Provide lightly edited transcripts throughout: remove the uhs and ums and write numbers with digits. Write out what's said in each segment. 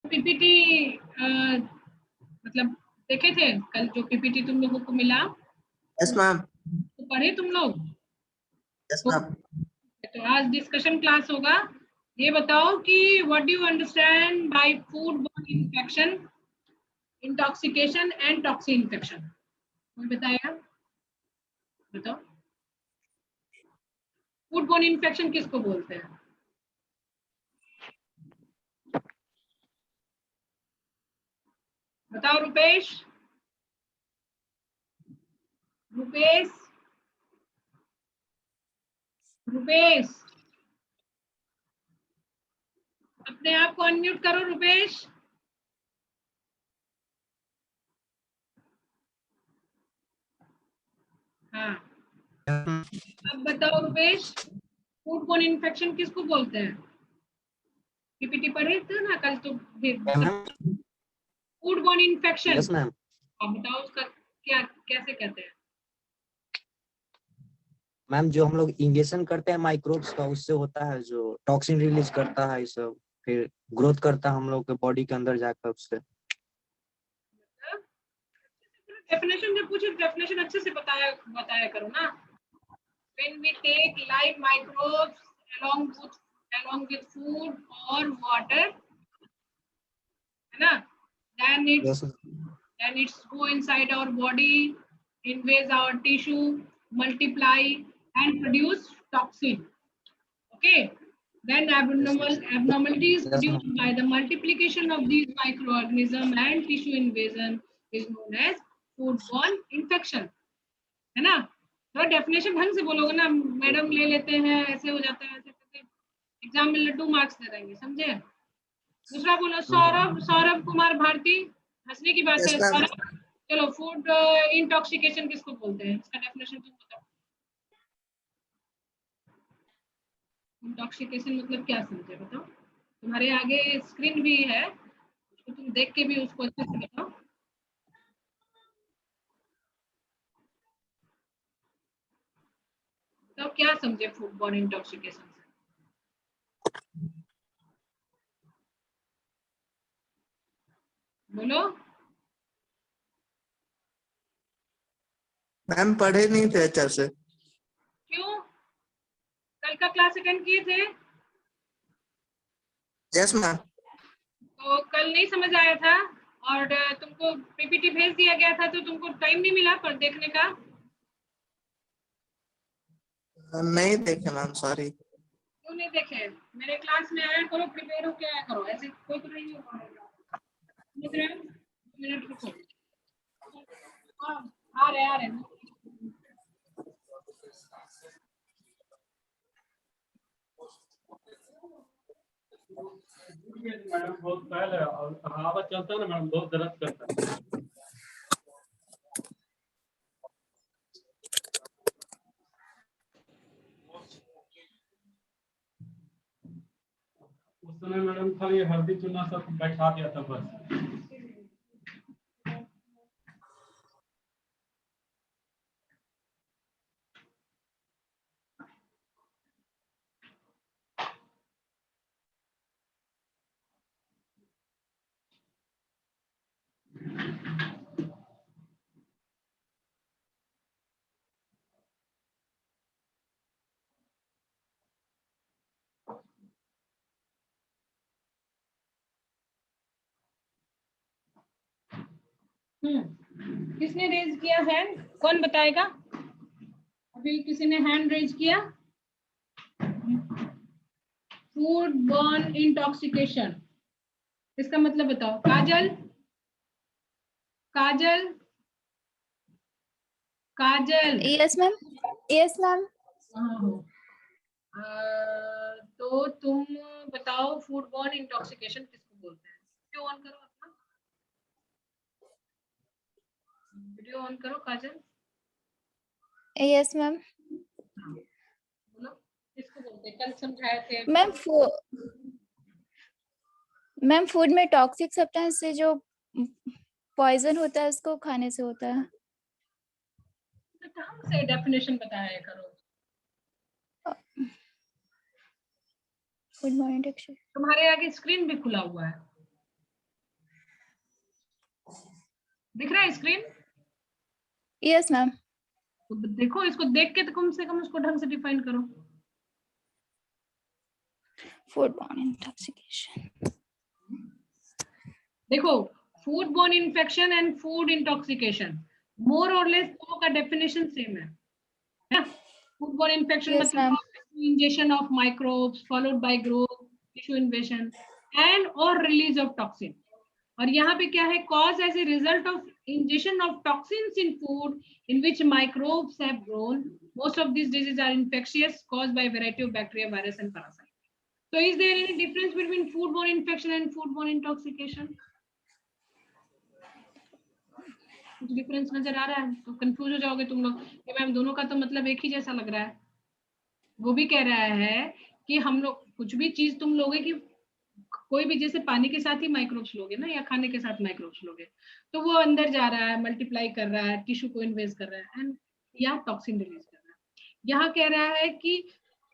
PPT मतलब देखे थे कल जो पीपीटी तुम लोगों को मिला? Yes ma'am. तो पढ़े तुम लोग? Yes ma'am. तो आज डिस्कशन क्लास होगा। ये बताओ कि what do you understand by food borne infection, intoxication and toxi infection? कोई बताएगा? बताओ, फूड बोर्न इन्फेक्शन किसको बोलते हैं? बताओ रुपेश। रुपेश, रुपेश अपने आप को अनम्यूट करो रुपेश। हाँ, अब बताओ रुपेश, फूड बोर्न इन्फेक्शन किसको बोलते हैं? पीपीटी पढ़े थे ना कल तो? Food borne infection. Yes ma'am. अब बताओ उसका क्या कैसे कहते हैं? मैम जो हम लोग इंजेक्शन करते हैं माइक्रोब्स का, उससे होता है, जो टॉक्सिन रिलीज करता है, ये सब फिर ग्रोथ करता है हम लोग के बॉडी के अंदर जाकर उससे। डेफिनेशन जब पूछे डेफिनेशन अच्छे से बताया करो ना। When we take live microbes along with food or water, है ना? Then it's go inside our body, invade our tissue, multiply and produce toxin. Okay. Then abnormalities produced by the multiplication of these microorganisms and tissue invasion is known as foodborne infection. है ना? तो definition ढंग से बोलोगे ना, madam ले लेते हैं, ऐसे हो जाता है, ऐसे करके एग्जाम में लड्डू मार्क्स दे देंगे, समझे? दूसरा बोलो, सौरभ कुमार भारती। हंसने की बात है सौरभ। चलो, फूड इंटॉक्सिकेशन किसको बोलते हैं? इसका डेफिनेशन तुम बताओ। इंटॉक्सिकेशन मतलब क्या समझे, बताओ। तुम्हारे आगे स्क्रीन भी है, उसको तुम देख के भी उसको अच्छे से बताओ। तो क्या समझे फूडबॉर्न इंटॉक्सिकेशन से? बोलो। मैम पढ़े नहीं थे अच्छे से। क्यों? कल का क्लास अटेंड किए थे? Yes ma'am. तो कल नहीं समझ आया था और तुमको पीपीटी भेज दिया गया था, तो तुमको टाइम नहीं मिला पर देखने का? नहीं देखे मैम, सॉरी। क्यों नहीं देखे? मेरे क्लास में आया करो, प्रिपेयर होके आया करो, ऐसे कोई तो नहीं होगा। मिनट रुको। हाँ, आ रहे मैडम बहुत फैल है और हवा चलता है ना मैडम, बहुत दर्द करता है। उस समय मैडम खाली हल्दी चूना सब बैठा दिया था बस। किसने रेज किया हैंड? कौन बताएगा? अभी किसी ने हैंड रेज किया? फूड बॉर्न इंटॉक्सिकेशन, इसका मतलब बताओ। Kajal, Kajal, Kajal. Yes ma'am. Yes ma'am. तो तुम बताओ, फूड बॉर्न इंटॉक्सिकेशन किसको बोलते हैं? वीडियो ऑन करो अपना, वीडियो ऑन करो काजल। Yes ma'am. बोलो किसको बोलते हैं? कल समझाए थे मैम फूड में टॉक्सिक सब्सटेंस से जो पॉइजन होता है उसको खाने से होता है। ढंग से डेफिनेशन बताया करो। Food borne infection. तुम्हारे आगे स्क्रीन भी खुला हुआ है। दिख रहा है स्क्रीन? Yes ma'am. तो देखो, इसको देख के तो कम से कम उसको ढंग से डिफाइन करो। फूडबॉर्न इंटॉक्सिकेशन, देखो, food borne infection and food intoxication more or less दोनों का डेफिनेशन सेम है ना? फूड बोर्न इन्फेक्शन Yes, मतलब ma'am. Ingestion of microbes followed by growth, tissue invasion and और रिलीज ऑफ टॉक्सिन। और यहाँ पे क्या है? Cause as a result of ingestion of toxins in food in which microbes have grown. Most of these diseases are infectious, caused by a variety of bacteria, virus and parasites. So is there any difference between foodborne infection and foodborne intoxication? कुछ difference नजर आ रहा है? तो confuse हो जाओगे तुम लोग कि मैम दोनों का तो मतलब एक ही जैसा लग रहा है। वो भी कह रहा है कि हम लोग कुछ भी चीज तुम लोगे कि कोई भी, जैसे पानी के साथ ही माइक्रोब्स लोगे ना, या खाने के साथ माइक्रोब्स लोगे, तो वो अंदर जा रहा है, मल्टीप्लाई कर रहा है, टिश्यू को इन्वेज कर रहा है एंड या टॉक्सिन रिलीज कर रहा है। यहाँ कह रहा है कि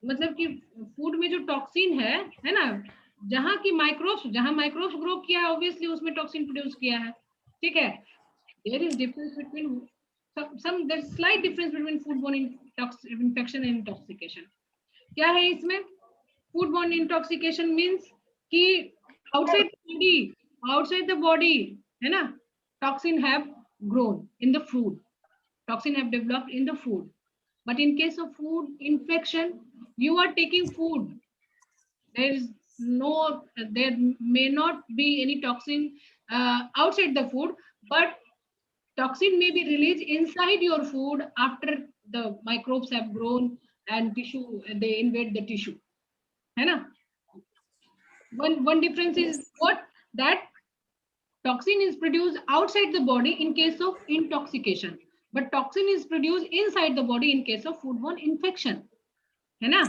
मतलब कि फूड में जो टॉक्सिन है ना, जहाँ की माइक्रोब्स ग्रो किया, ऑब्वियसली उसमें टॉक्सिन प्रोड्यूस किया है। ठीक है, there is difference between there's slight difference between foodborne infection and intoxication. क्या है इसमें? foodborne intoxication means कि outside the body है ना, toxin have grown in the food, toxin have developed in the food. But in case of food infection, you are taking food, there may not be any toxin outside the food, but toxin may be released inside your food after the microbes have grown and tissue, they invade the tissue, है ना? One difference is what, that toxin is produced outside the body in case of intoxication, but toxin is produced inside the body in case of foodborne infection, है ना?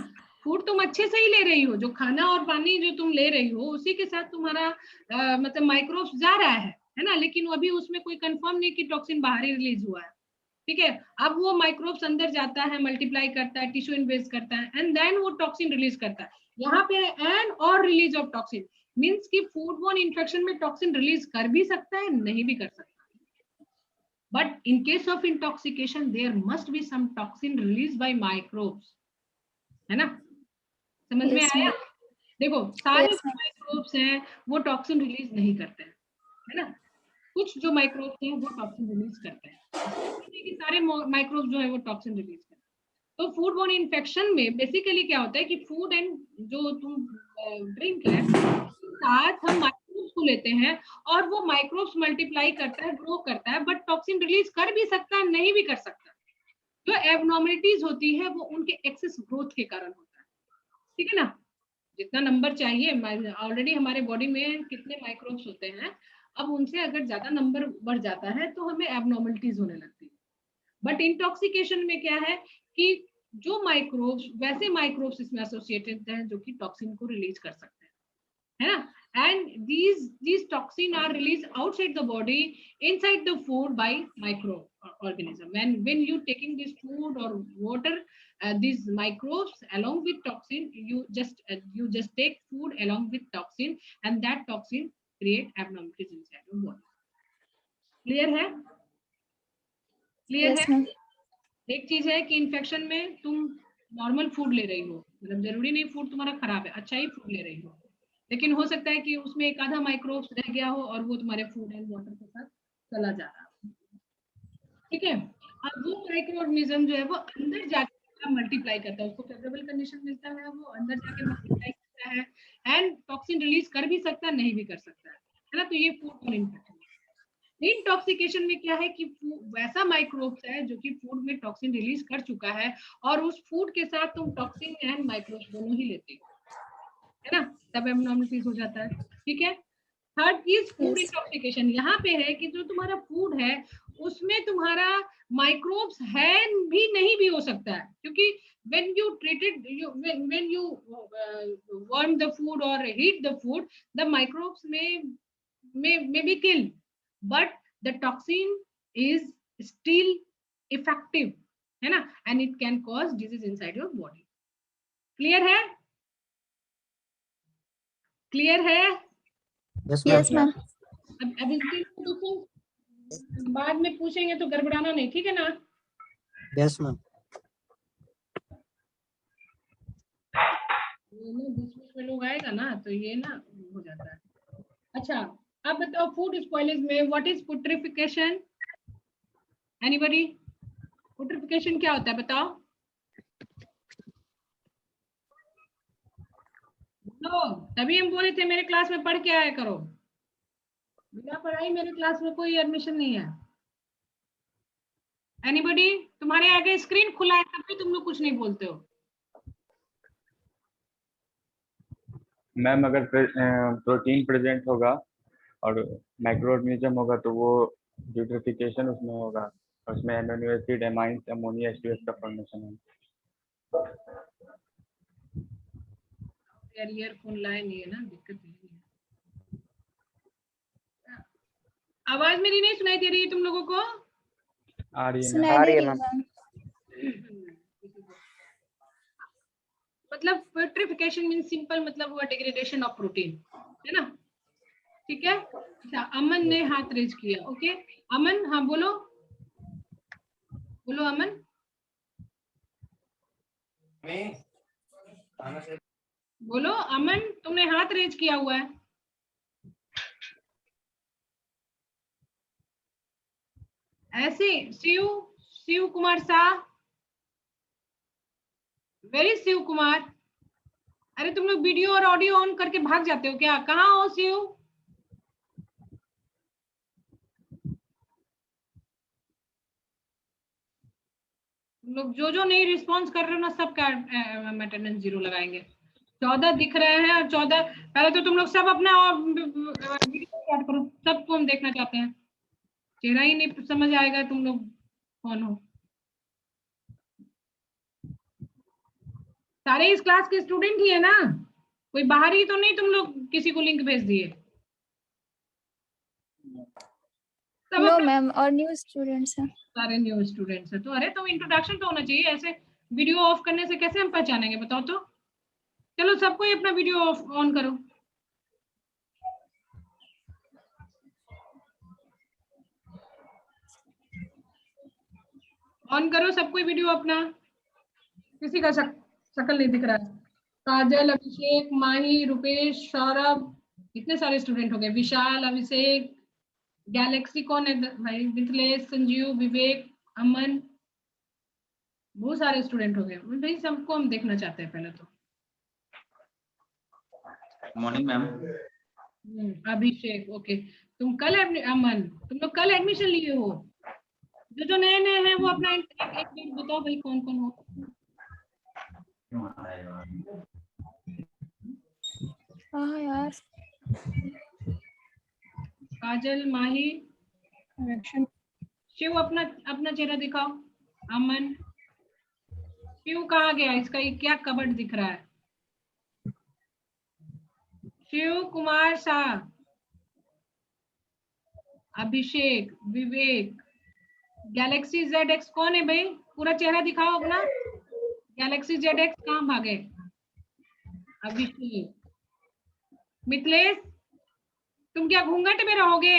Food तुम अच्छे से ही ले रही हो, जो खाना और पानी जो तुम ले रही हो उसी के साथ तुम्हारा मतलब माइक्रोब्स जा रहा है ना, लेकिन अभी उसमें कोई कंफर्म नहीं कि टॉक्सिन बाहर ही रिलीज हुआ है। ठीक है, अब वो माइक्रोब्स अंदर जाता है, मल्टीप्लाई करता है, टिश्यू इन्वेज करता है एंड देन वो टॉक्सिन रिलीज करता है। यहाँ पे एंड और रिलीज ऑफ टॉक्सिन मींस कि फूडबोर्न इन्फेक्शन में टॉक्सिन रिलीज कर भी सकता है, नहीं भी कर सकता, but in case of intoxication there must be some toxin release by microbes, है ना? समझ में Yes, आया? ma'am. देखो, सारे Yes, ma'am. माइक्रोब्स हैं वो टॉक्सिन रिलीज नहीं करते हैं, है ना? कुछ जो माइक्रोब्स हैं वो टॉक्सिन रिलीज करते हैं, कि सारे माइक्रोब्स जो है वो टॉक्सिन रिलीज करते हैं। तो फूड बोर्न इन्फेक्शन में बेसिकली क्या होता है कि फूड एंड जो तुम ड्रिंक है साथ हम माइक्रोब्स को लेते हैं और वो माइक्रोब्स मल्टीप्लाई करता है, ग्रो करता है, बट टॉक्सिन रिलीज कर भी सकता है, नहीं भी कर सकता। जो एबनॉर्मलिटीज होती है वो उनके एक्सेस ग्रोथ के कारण होता है। ठीक है ना? जितना नंबर चाहिए, ऑलरेडी हमारे बॉडी में कितने माइक्रोब्स होते हैं, अब उनसे अगर ज्यादा नंबर बढ़ जाता है तो हमें एबनॉर्मलिटीज होने लगती है। बट इंटॉक्सिकेशन में क्या है कि जो माइक्रोब्स, वैसे माइक्रोब्स इसमें एसोसिएटेड हैं जो कि टॉक्सिन को रिलीज कर सकते हैं, है ना? and these toxin are released outside the body inside the food by microorganism, and when you taking this food or water, these microbes along with toxin, you just take food along with toxin and that toxin create abnormalities inside your body. clear है? Yes, ma'am. एक चीज है कि infection में तुम normal food ले रही हो, मतलब जरूरी नहीं फूड तुम्हारा खराब है, अच्छा ही फूड ले रही हो, लेकिन हो सकता है कि उसमें एक आधा माइक्रोब्स रह गया हो और वो तुम्हारे फूड एंड वाटर के साथ चला जा रहा है। ठीक है, अब वो माइक्रो ऑर्गेनिज्म जो है वो अंदर जाके मल्टीप्लाई करता है, उसको फेवरेबल कंडीशन मिलता है, वो अंदर जाके मल्टीप्लाई करता है एंड टॉक्सिन रिलीज कर भी सकता है, नहीं भी कर सकता है ना? तो ये फूड और इन्फेक्शन। इंटॉक्सिकेशन में क्या है कि वैसा माइक्रोब्स है जो कि फूड में टॉक्सिन रिलीज कर चुका है और उस फूड के साथ तुम टॉक्सिन एंड माइक्रोब्स दोनों ही लेते हो, है ना? तब एबनॉर्मलिटीज हो जाता है। ठीक है, थर्ड इज फूड इंटॉक्सिकेशन। यहाँ पे है कि जो तुम्हारा फूड है उसमें तुम्हारा माइक्रोब्स है भी, नहीं भी हो सकता है, क्योंकि when you treated when you warm the food or heat the food, the microbes may be killed, but the toxin is still effective, है ना? and it can cause disease inside your body. clear है? clear है? Yes, Yes, ma'am. ma'am. अब इसके बाद में पूछेंगे तो गड़बड़ाना नहीं, ठीक है ना? Yes ma'am. ये ना बीच बीच में लोग आएगा ना तो ये ना हो जाता है। अच्छा, अब बताओ फूड स्पॉइलेज में what is putrefaction? Anybody? Putrefaction क्या होता है बताओ? नो, तभी हम बोले थे मेरे क्लास में पढ़ के आया करो। बिना पढ़ाई मेरे क्लास में कोई एडमिशन नहीं है। एनीबॉडी? तुम्हारे आगे स्क्रीन खुला है तब भी तुम लोग कुछ नहीं बोलते हो। मैम अगर प्रोटीन प्रेजेंट होगा और माइक्रोऑर्गेनिज्म होगा तो वो यूट्रिफिकेशन उसमें होगा, उसमें amino acid, amines, ammonia, H2S का फॉर्मेशन है। यार ईयरफोन लाए नहीं है ना, दिक्कत नहीं है। आवाज मेरी नहीं सुनाई दे रही है तुम लोगों को? आ रही है मैम। सुनाई दे रही है मैम। मतलब पुट्रिफिकेशन मीन सिंपल मतलब हुआ डिग्रेडेशन ऑफ प्रोटीन, है ना? ठीक है। अच्छा, अमन ने हाथ रेज किया। ओके अमन, हाँ बोलो बोलो अमन। बोलो अमन, तुमने हाथ रेज किया हुआ है। ऐसे शिव कुमार शाह, वेरी शिव कुमार। अरे तुम लोग वीडियो और ऑडियो ऑन करके भाग जाते हो क्या? कहाँ हो शिव? तुम लोग जो नहीं रिस्पॉन्स कर रहे हो ना सबका अटेंडेंस 0 लगाएंगे। 14 दिख रहे हैं और 14। पहले तो तुम लोग सब अपना वीडियो स्टार्ट करो, सबको हम देखना चाहते हैं। चेहरा ही नहीं समझ आएगा तुम लोग कौन हो। सारे इस क्लास के स्टूडेंट ही है ना? कोई बाहरी तो नहीं तुम लोग किसी को लिंक भेज दिए? सब नो अपना मैम, और न्यू स्टूडेंट्स हैं। सारे न्यू स्टूडेंट्स है तो अरे तो इंट्रोडक्शन तो होना चाहिए। ऐसे वीडियो ऑफ करने से कैसे हम पहचानेंगे बताओ तो? चलो सबको ही अपना वीडियो ऑफ ऑन करो। ऑन करो सबको ही वीडियो अपना। किसी का शक्ल नहीं दिख रहा है। काजल, अभिषेक, माही, रुपेश, सौरभ, इतने सारे स्टूडेंट हो गए। विशाल, अभिषेक, गैलेक्सी कौन है भाई? मिथिलेश, संजीव, विवेक, अमन, बहुत सारे स्टूडेंट हो गए भाई। सबको हम देखना चाहते हैं पहले तो। Morning ma'am. अभिषेक ओके। तुम कल अमन, तुम लोग कल एडमिशन लिए हो? जो नए नए हैं वो अपना एक डेट बताओ भाई, कौन कौन हो? हाँ यार। काजल, माही, शिव अपना अपना चेहरा दिखाओ। अमन, शिव कहाँ गया? इसका ये क्या कबर्ड दिख रहा है? शिव कुमार शाह, अभिषेक, विवेक, गैलेक्सी ZX कौन है भाई? पूरा चेहरा दिखाओ अपना। गैलेक्सी ZX कहाँ भागे? अभिषेक, मिथिलेश, तुम क्या घूंघट में रहोगे?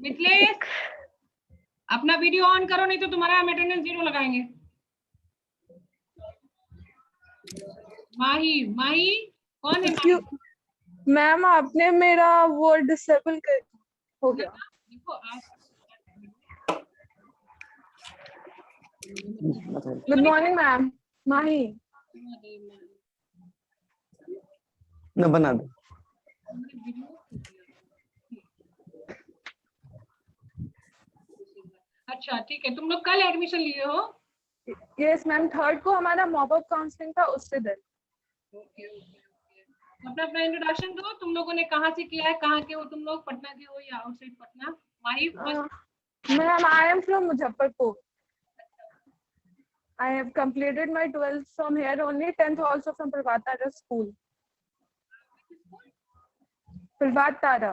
मिथिलेश अपना वीडियो ऑन करो नहीं तो तुम्हारा हम अटेंडेंस 0 लगाएंगे। माही, माही कौन है? माही मैम आपने मेरा वो डिसेबल कर हो गया। देखो आप। Good morning ma'am. माही न बना दो। अच्छा ठीक है, तुम लोग कल एडमिशन लिए हो? यस मैम, 3rd को हमारा मॉपअप काउंसलिंग था उससे दिन। ओके अपना अपना इंट्रोडक्शन दो। तुम लोगों ने कहाँ से किया है? कहाँ के हो तुम लोग? पटना के हो या outside Patna? Mahi ma'am I am from Muzaffarpur. I have completed my 12th from here only, 10th also from Prabhat Tara school. Prabhat Tara.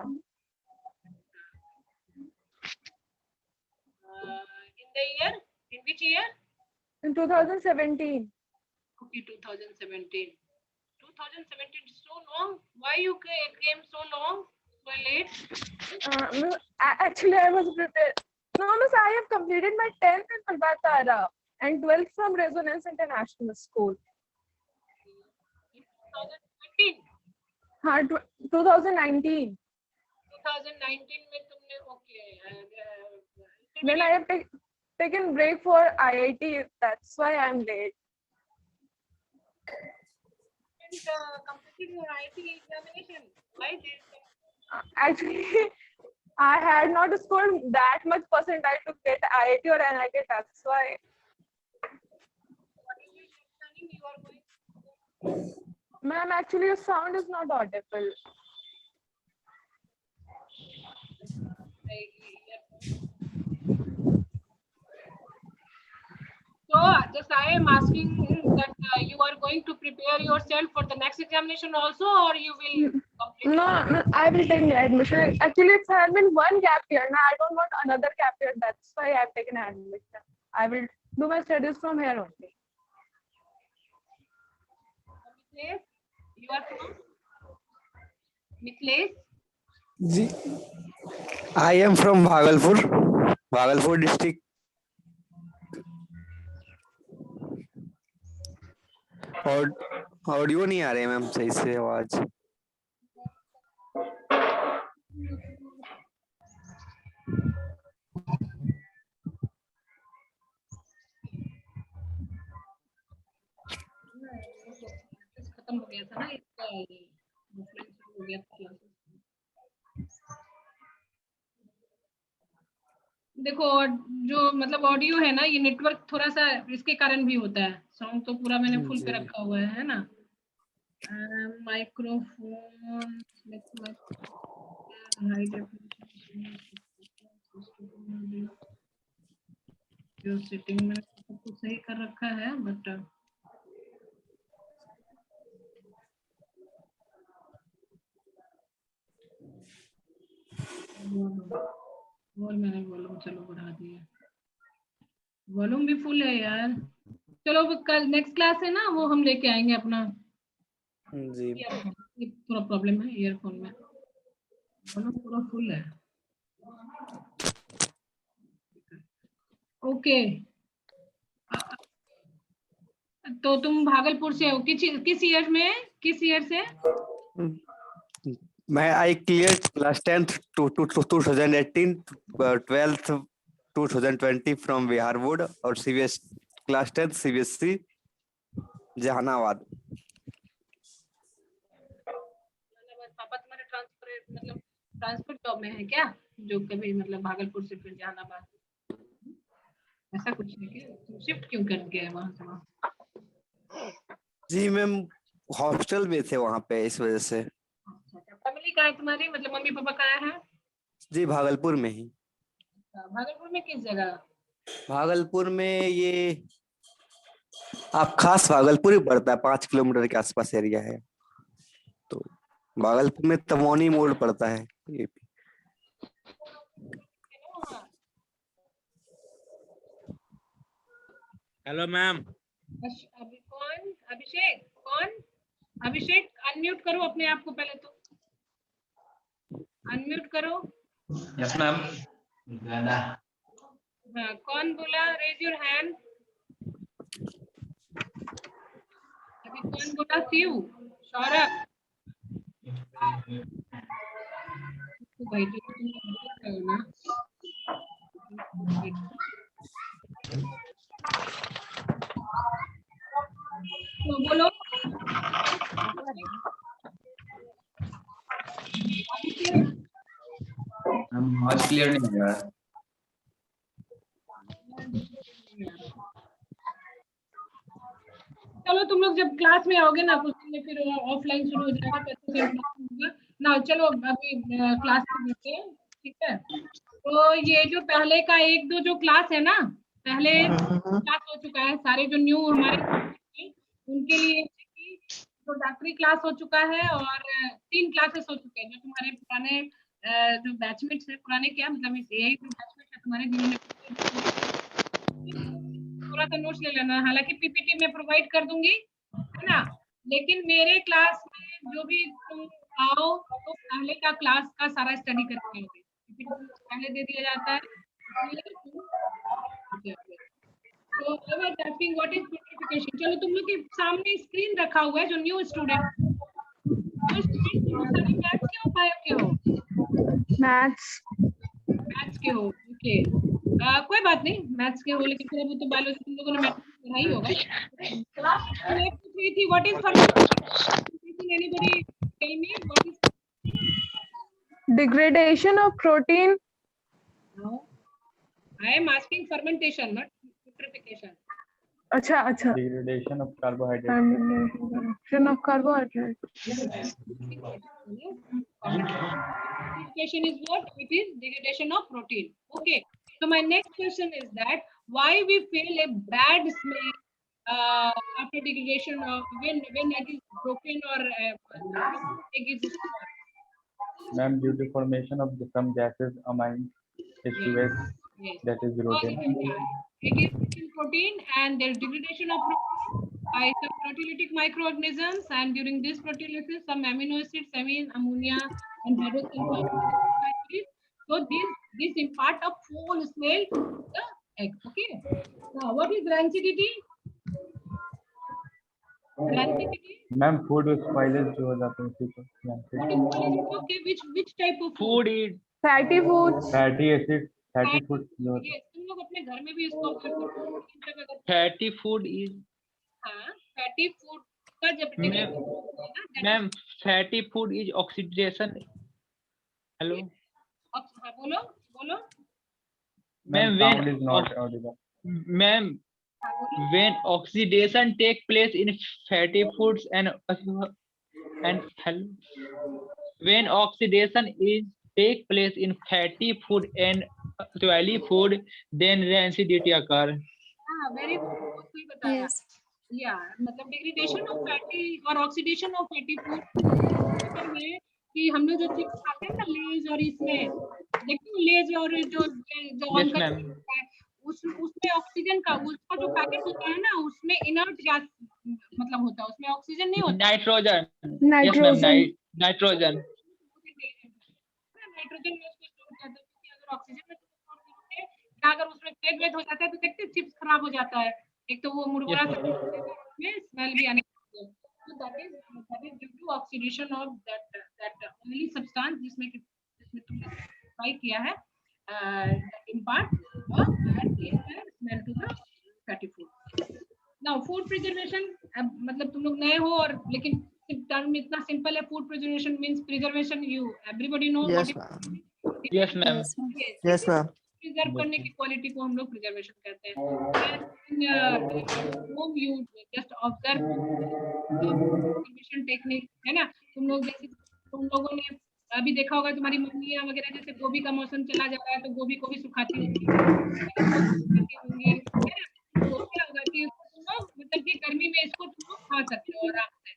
In the year? In which year? In 2017. Okay, 2017. 2017 is so long. Why you came so long? were late? Actually, I was prepared. No, miss, I have completed my 10th in Malbatara and 12th from Resonance International School. 2019. हाँ 2019. 2019 में तुमने okay Then I have taken break for IIT. That's why I'm late. completed your IIT examination. Why this? Actually, I had not scored that much percentile to get IIT or NIT. That's why. What is your understanding you are going? Ma'am, actually, your sound is not audible. So just I am asking that you are going to prepare yourself for the next examination also, or you will complete? No, I will take admission. Actually, it has been one gap year. Now I don't want another gap year. That's why I've taken admission. I will do my studies from here only. Mithilesh, you are from? Mithilesh? जी I am from Bhagalpur district. और audio नहीं आ रही ma'am सही से आवाज। खत्म हो गया था ना इसका हो गया था। देखो जो मतलब ऑडियो है ना, ये नेटवर्क थोड़ा सा इसके कारण भी होता है। साउंड तो पूरा मैंने फुल पे रखा हुआ है ना। माइक्रोफोन जो सेटिंग में सब कुछ सही कर रखा है, बट और मैंने वॉल्यूम चलो बढ़ा दिया, वॉल्यूम भी फुल है यार। चलो कल नेक्स्ट क्लास है ना, वो हम लेके आएंगे अपना जी। थोड़ा प्रॉब्लम है ईयरफोन में, वॉल्यूम पूरा फुल है। ओके तो तुम भागलपुर से हो, किस ईयर में, किस ईयर से? मैं I clear class 10th 2018, 12th 2020 from Bihar board और CBSE class 10th CBSE Jehanabad. पापा तुम्हारे ट्रांसफर जॉब में है क्या, जो कभी मतलब भागलपुर से फिर जहानाबाद, ऐसा कुछ है क्या? तुम शिफ्ट क्यों कर गए वहां से वहां? जी मैम हॉस्टल में थे वहां पे, इस वजह से। फैमिली कहाँ है तुम्हारी, मतलब मम्मी पापा कहाँ है? जी भागलपुर में ही। भागलपुर में किस जगह? भागलपुर में ये आप खास भागलपुर ही पड़ता है, 5 किलोमीटर के आसपास एरिया है। तो भागलपुर में तमोनी मोड़ पड़ता है ये। Hello ma'am. अभी कौन? अभिषेक? कौन? अभिषेक अनम्यूट करो अपने आप को, पहले तो अनम्यूट करो। Yes ma'am. हाँ, कौन बोला? Raise your hand. अभी कौन बोला? शिव, सौरभ। भाई तो ना तो बोलो। आवाज क्लियर नहीं हो रहा है। चलो तुम लोग जब क्लास में आओगे ना कुछ दिन में, फिर ऑफलाइन शुरू हो जाएगा ना। चलो अभी क्लास में देखते हैं, ठीक है? तो ये जो पहले का 1-2 जो क्लास है ना, पहले क्लास हो चुका है, सारे जो न्यू हमारे उनके लिए इंट्रोडक्टरी क्लास हो चुका है, और 3 क्लासेस हो चुके हैं। जो तुम्हारे पुराने जो बैचमेट्स है, पुराने क्या मतलब यही बैचमेट है तुम्हारे, जिन्होंने थोड़ा सा नोट्स ले लेना। हालांकि पीपीटी में प्रोवाइड कर दूंगी, है ना, लेकिन मेरे क्लास में जो भी तुम आओ तो पहले का क्लास का सारा स्टडी करके आओगे, पहले दे दिया जाता है। तो I was asking what is purification. चलो तुम लोग के सामने स्क्रीन रखा हुआ है, जो न्यू स्टूडेंट सभी मैथ्स के हो, बायो के हो? मैथ्स के हो, ओके। कोई बात नहीं, मैथ्स के हो, लेकिन फिर अभी तो बायोलॉजी तुम लोगों ने मैथ्स पढ़ा ही होगा। तो मैं पूछ रही थी what is fermentation, anybody tell me what is? Degradation of protein. No, I am asking fermentation, not putrefaction. अच्छा अच्छा. Degradation of carbohydrates. Fermentation of carbohydrates. Putrefaction is what? It is degradation of protein. Okay. So my next question is that why we feel a bad smell after degradation of when egg is broken or egg is destroyed? Ma'am, due to formation of some gases, amines, H2S, Yes. that is protein. Egg is rich in protein, and there is degradation of protein by some proteolytic microorganisms, and during this proteolysis, some amino acids, amine, ammonia, and hydrosulfide. So this impart a foul smell to the egg. Okay. Now, what is rancidity? Rancidity. Ma'am, food spoilage जो हो जाते हैं उसी को What is spoilage? Okay. Which type of Food is Fatty foods. fatty acid, fatty food जो होते हैं। Yes, तुम लोग अपने घर में भी इसको अगर fatty food is हाँ, fatty food का जब ma'am fatty food is oxidation. Hello हाँ, बोलो ma'am Sound is not audible. ma'am when oxidation take place in fatty foods and hello when oxidation is take place in fatty food and oily food then rancidity occur. हाँ, very सही बताया। Yes. या मतलब degradation of fatty और oxidation of fatty food में कि हम लोग जो चिप्स खाते हैं ना, लेज और इसमें देखो लेज और जो Yes, का ma'am. चिप्स है, उसमें ऑक्सीजन का उसका जो पैकेट होता है ना, उसमें इनर्ट गैस मतलब होता है, उसमें ऑक्सीजन नहीं होता। Nitrogen. Yes ma'am. Nitrogen. Nitrogen में उसको स्टोर करते हैं, क्योंकि अगर ऑक्सीजन में स्टोर करोगे क्या अगर उसमें पेट वेट हो जाता है तो देखते चिप्स खराब हो जाता है, एक तो वो मुरमुरा सा में स्मेल भी आने लगती है। So that is due to oxidation of that oily substance जिसमें तुमने ट्राई किया है impart a bad taste and smell to the fatty food. Now food preservation, मतलब तुम लोग नए हो और लेकिन टर्म इतना सिंपल है, food preservation means preservation, you everybody know Yes, Yes ma'am. Yes, ma'am. Preserve करने की क्वालिटी को हम लोग प्रिजर्वेशन कहते हैं। Home you just observe preservation technique है ना, तुम लोग जैसे तुम लोगों ने अभी देखा होगा तुम्हारी मम्मियाँ वगैरह जैसे गोभी का मौसम चला जा रहा है तो गोभी को भी सुखाती होंगी, है ना। तो क्या होगा कि तुम लोग मतलब कि गर्मी में इसको तुम लोग खा सकते हो आराम से,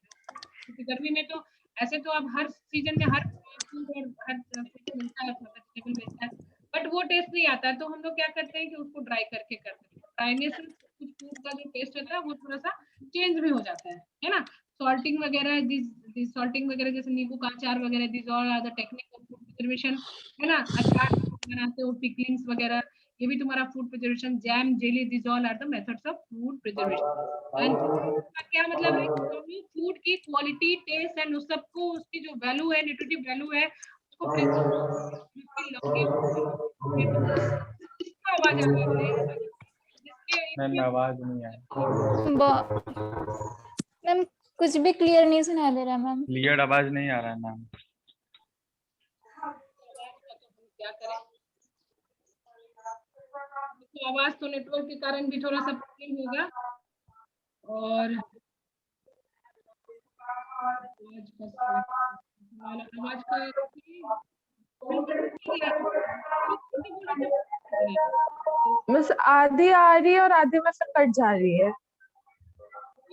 क्योंकि गर्मी में तो ऐसे तो अब हर सीजन में हर फूड और हर फ्रूट मिलता है, वेजिटेबल मिलता है, बट वो टेस्ट नहीं आता है। तो हम लोग क्या करते हैं कि उसको ड्राई करके करते हैं। ड्राइनेस से कुछ फूड का जो टेस्ट होता है वो थोड़ा सा चेंज भी हो जाता है ना। सॉल्टिंग वगैरह दिस सॉल्टिंग वगैरह जैसे नींबू का अचार वगैरह, this all are the technique of food preservation, है ना। अचार बनाते हो, पिकलिंग्स वगैरह, ये भी तुम्हारा food preservation. Jam, jelly, this all are the methods of food preservation. And क्या मतलब है, फूड की क्वालिटी, टेस्ट एंड उस सबको उसकी जो वैल्यू है, न्यूट्रिटिव वैल्यू है उसको आवाज आ रही है, मैम आवाज नहीं आ रही। मैम कुछ भी क्लियर नहीं सुना दे रहा मैम। क्लियर आवाज नहीं आ रहा है मैम। क्या करें, तो आवाज तो नेटवर्क के कारण भी थोड़ा सा प्रॉब्लम होगा। और आवाज का बस आधी आ रही है और आधी में से कट जा रही है।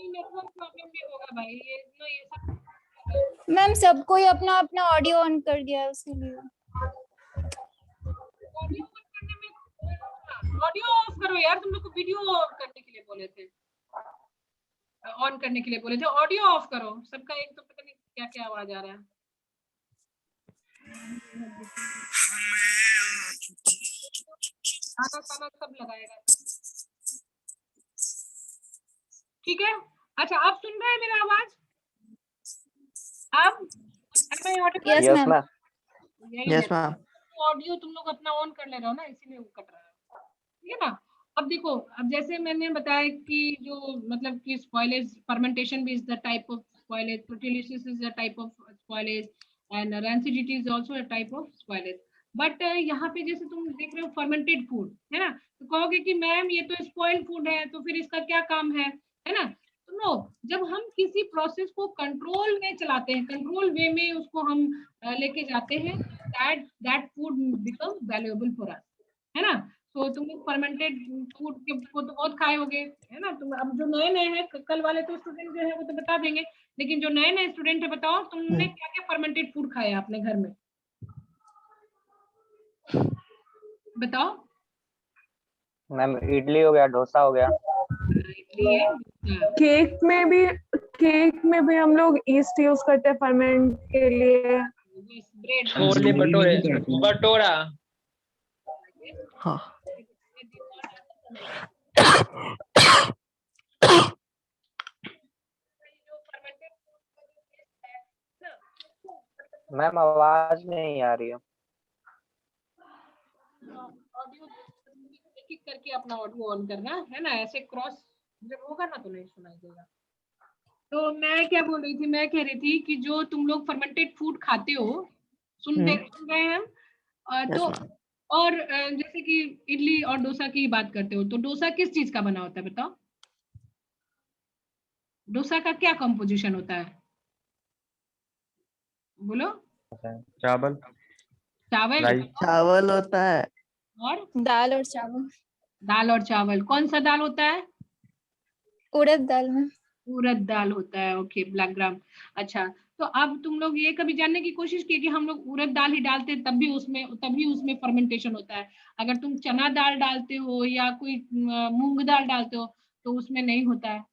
नेटवर्क प्रॉब्लम भी होगा भाई, ये सब। मैम सबको ही अपना अपना ऑडियो ऑन कर दिया है इसीलिए। ऑडियो ऑफ करो यार, तुम लोग को वीडियो ऑन करने के लिए बोले थे, ऑन करने के लिए बोले थे, ऑडियो ऑफ करो सबका। एक तो पता नहीं क्या क्या आवाज आ रहा है। खाना खाना सब लगाएगा। ठीक है, अच्छा आप सुन रहे हैं मेरा आवाज? अब am I audible? Yes yes ma'am. Ma'am. यही यस है, मैम। ऑडियो तुम लोग अपना ऑन कर ले रहे हो ना, इसीलिए वो कट रहा है। ठीक है ना? अब देखो, अब जैसे मैंने बताया कि जो मतलब कि स्पॉइलेज फर्मेंटेशन भी is the type of spoilage, proteolysis is the type of spoilage and rancidity is also a type of spoilage. But यहाँ पे जैसे तुम देख रहे हो फर्मेंटेड फूड है ना, तो कहोगे कि मैम ये तो स्पॉइल्ड फूड है, तो फिर इसका क्या काम है ना? तो नो, जब हम किसी प्रोसेस को कंट्रोल में चलाते हैं, कंट्रोल वे में उसको हम लेके जाते हैं, that food become valuable for us, है ना? तो तुम लोग फर्मेंटेड फूड को तो बहुत खाए होगे, है ना? तुम अब जो नए नए हैं, कल वाले तो स्टूडेंट जो है वो तो बता देंगे, लेकिन जो नए नए स्टूडेंट है, बताओ तुमने क्या क्या फर्मेंटेड फूड खाया अपने घर में? बताओ। मैम इडली हो गया, डोसा हो गया। इडली है, केक में भी हम लोग ईस्ट यूज करते हैं फर्मेंट के लिए। ब्रेड, छोले भटूरे, भटूरा। हाँ। मैम आवाज नहीं आ रही है। ऑडियो एक एक करके अपना ऑडियो ऑन करना है ना, ऐसे क्रॉस जब होगा ना तो नहीं सुनाई देगा। तो मैं क्या बोल रही थी, मैं कह रही थी कि जो तुम लोग फर्मेंटेड फूड खाते हो, सुन रहे हैं हम, तो और जैसे कि इडली और डोसा की बात करते हो, तो डोसा किस चीज का बना होता है बताओ? डोसा का क्या कंपोजिशन होता है, बोलो? चावल, चावल, राइस। चावल होता है और दाल और चावल। दाल और चावल, कौन सा दाल होता है? उड़द दाल में। उड़द दाल होता है, ओके, ब्लैक ग्राम। अच्छा, तो अब तुम लोग ये कभी जानने की कोशिश की कि हम लोग उड़द दाल ही डालते तब भी उसमें फर्मेंटेशन होता है? अगर तुम चना दाल डालते हो या कोई मूंग दाल डालते हो तो उसमें नहीं होता है,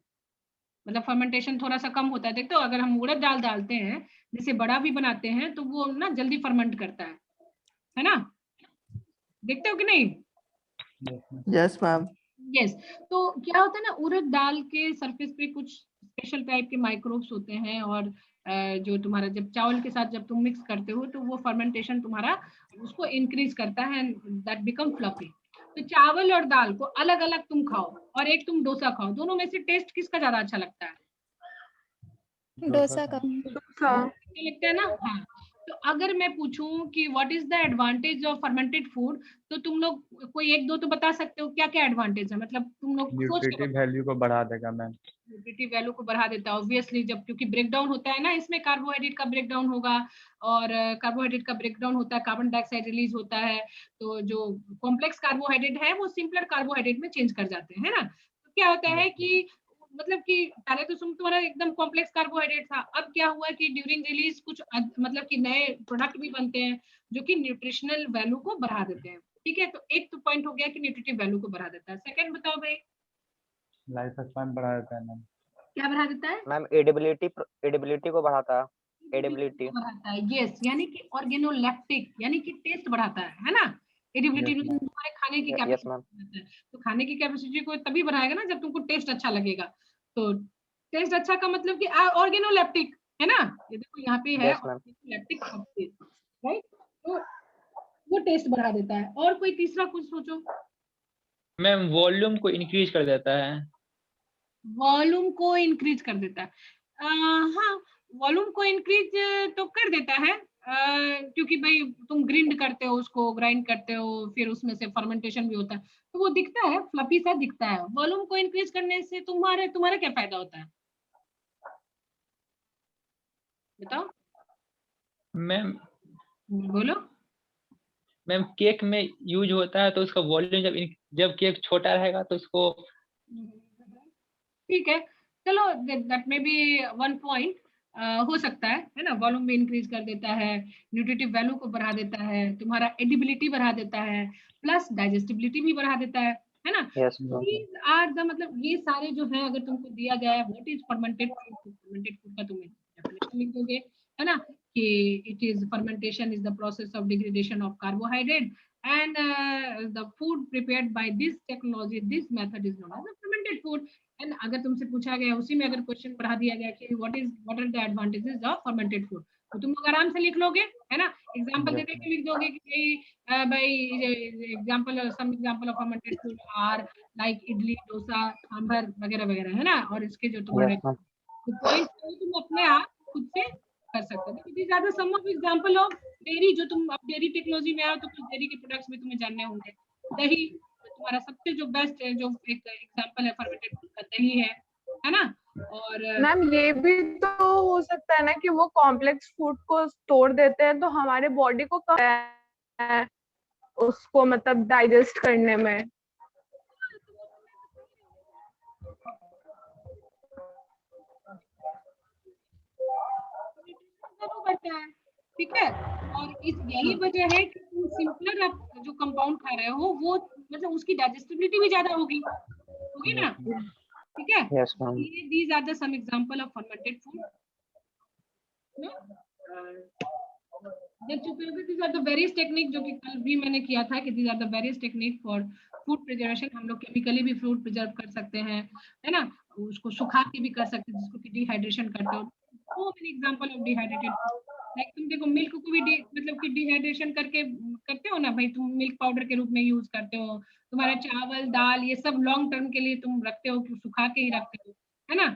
मतलब फर्मेंटेशन थोड़ा सा कम होता है। देखते हो, अगर हम उड़द दाल डालते हैं, जैसे बड़ा भी बनाते हैं, तो वो ना जल्दी फर्मेंट करता है ना? देखते हो कि नहीं? Yes ma'am. यस। तो क्या होता है ना, उड़द दाल के सरफेस पे कुछ स्पेशल टाइप के माइक्रोब्स होते हैं, और जो तुम्हारा जब चावल के साथ जब तुम मिक्स करते हो तो वो फर्मेंटेशन तुम्हारा उसको इंक्रीज करता है, दैट बिकम फ्लफी। तो चावल और दाल को अलग अलग तुम खाओ और एक तुम डोसा खाओ, दोनों में से टेस्ट किसका ज्यादा अच्छा लगता है? डोसा का। लगता है ना? हाँ। तो अगर मैं पूछूं कि what is the advantage of fermented food, तो तुम लोग कोई एक दो तो बता सकते हो क्या क्या एडवांटेज है, मतलब तुम लोग सोच के न्यूट्रिटिव वैल्यू को बढ़ा देगा मैम। न्यूट्रिटिव वैल्यू को बढ़ा देता है ऑब्वियसली, जब क्योंकि ब्रेक डाउन होता है ना, इसमें कार्बोहाइड्रेट का ब्रेक डाउन होगा, और कार्बोहाइड्रेट का ब्रेक डाउन होता है, कार्बन डाइऑक्साइड रिलीज होता है, तो जो कॉम्प्लेक्स कार्बोहाइड्रेट है वो सिंपलर कार्बोहाइड्रेट में चेंज कर जाते हैं, है ना? तो क्या होता है कि मतलब कि पहले तो तुम्हारा एकदम कॉम्प्लेक्स कार्बोहाइड्रेट था, अब क्या हुआ कि ड्यूरिंग रिलीज कुछ मतलब कि नए प्रोडक्ट भी बनते हैं जो कि न्यूट्रिशनल वैल्यू को बढ़ा देते हैं। ठीक है, तो एक तो पॉइंट हो गया कि न्यूट्रिटिव वैल्यू को बढ़ा देता है। सेकंड बताओ भाई, लाइफ स्पैन बढ़ा देता है मैम। क्या बढ़ा देता है? मैम एडिबिलिटी को बढ़ाता है। एडिबिलिटी बढ़ाता है, यस, यानी कि ऑर्गेनोलेप्टिक, यानी कि टेस्ट बढ़ाता है ना? एडिबिलिटी Yes, ma'am. तुम्हारे खाने की यस कैपेसिटी मैम। बढ़ाता है, तो खाने की कैपेसिटी को तभी बढ़ाएगा ना जब तुमको टेस्ट अच्छा लगेगा। तो टेस्ट अच्छा का मतलब कि ऑर्गेनोलेप्टिक, है ना? ये देखो यहाँ पे है yes ma'am. Organoleptic substance, right? तो वो टेस्ट बढ़ा देता है। और कोई तीसरा कुछ सोचो। मैम वॉल्यूम को इंक्रीज कर देता है। वॉल्यूम को इंक्रीज कर देता है, हाँ, वॉल्यूम को इंक्रीज तो कर देता है, क्योंकि भाई तुम ग्रिंड करते हो, उसको ग्राइंड करते हो, फिर उसमें से फर्मेंटेशन भी होता है, तो वो दिखता है, फ्लफी सा दिखता है। वॉल्यूम को इंक्रीज करने से तुम्हारा क्या फायदा होता है बताओ? मैम बोलो। मैम केक में यूज होता है तो उसका वॉल्यूम जब केक छोटा रहेगा तो उसको। ठीक है, चलो, दैट में बी वन पॉइंट हो सकता है ना? वॉल्यूम भी इंक्रीज कर देता है, न्यूट्रिटिव वैल्यू को बढ़ा देता है, तुम्हारा एडिबिलिटी बढ़ा देता है, प्लस डाइजेस्टिबिलिटी भी बढ़ा देता है ना? यस These are the, मतलब ये सारे जो है, अगर तुमको दिया जाए what is fermented food, fermented food का तुम्हें डेफिनेशन लिख दोगे, है ना? कि it is fermentation is the process of degradation of carbohydrate and the food prepared by this technology, this method is known as a fermented food. And अगर तुमसे पूछा गया उसी में अगर क्वेश्चन पढ़ा दिया गया कि what are the advantages of fermented food, तो तुम लोग आराम से लिख लोगे, है ना, एग्जांपल दे के लिख दोगे कि भाई example some example of fermented food are like idli, dosa, sambar वगैरह वगैरह, है ना, और इसके जो तुम्हारे Yes, ma'am. पॉइंट्स तुम अपने आप खुद से कर सकते हो। These are the some of example of dairy, जो तुम अब डेयरी टेक्नोलॉजी में आओ तो कुछ डेयरी के प्रोडक्ट्स भी तुम्हें जानने होंगे। दही तुम्हारा सबसे जो बेस्ट है, जो एक एग्जांपल है फर्मेंटेड फूड का, दही है ना। और मैम ये भी तो हो सकता है ना कि वो कॉम्प्लेक्स फूड को स्टोर देते हैं तो हमारे बॉडी को कम उसको मतलब डाइजेस्ट करने में। करता है, ठीक है। और इस यही वजह है कि तुम सिंपलर जो कंपाउंड खा रहे हो वो मतलब उसकी डाइजेस्टिबिलिटी भी ज्यादा होगी ना, ठीक है। Yes, ma'am. These are the some example of fermented food. देख चुके हो कि these are the various technique, जो कि कल भी मैंने किया था कि these are the various technique for food preservation। हम लोग केमिकली भी फूड प्रिजर्व कर सकते हैं, है ना, उसको सुखा के भी कर सकते हैं, जिसको कि डिहाइड्रेशन करते हो। So many example of dehydrated food. Like तुम देखो मिल्क को भी मतलब कि डिहाइड्रेशन करके करते हो ना भाई, तुम मिल्क पाउडर के रूप में यूज करते हो। तुम्हारा चावल, दाल, ये सब लॉन्ग टर्म के लिए तुम रखते हो, कि सुखा के ही रखते हो, है ना।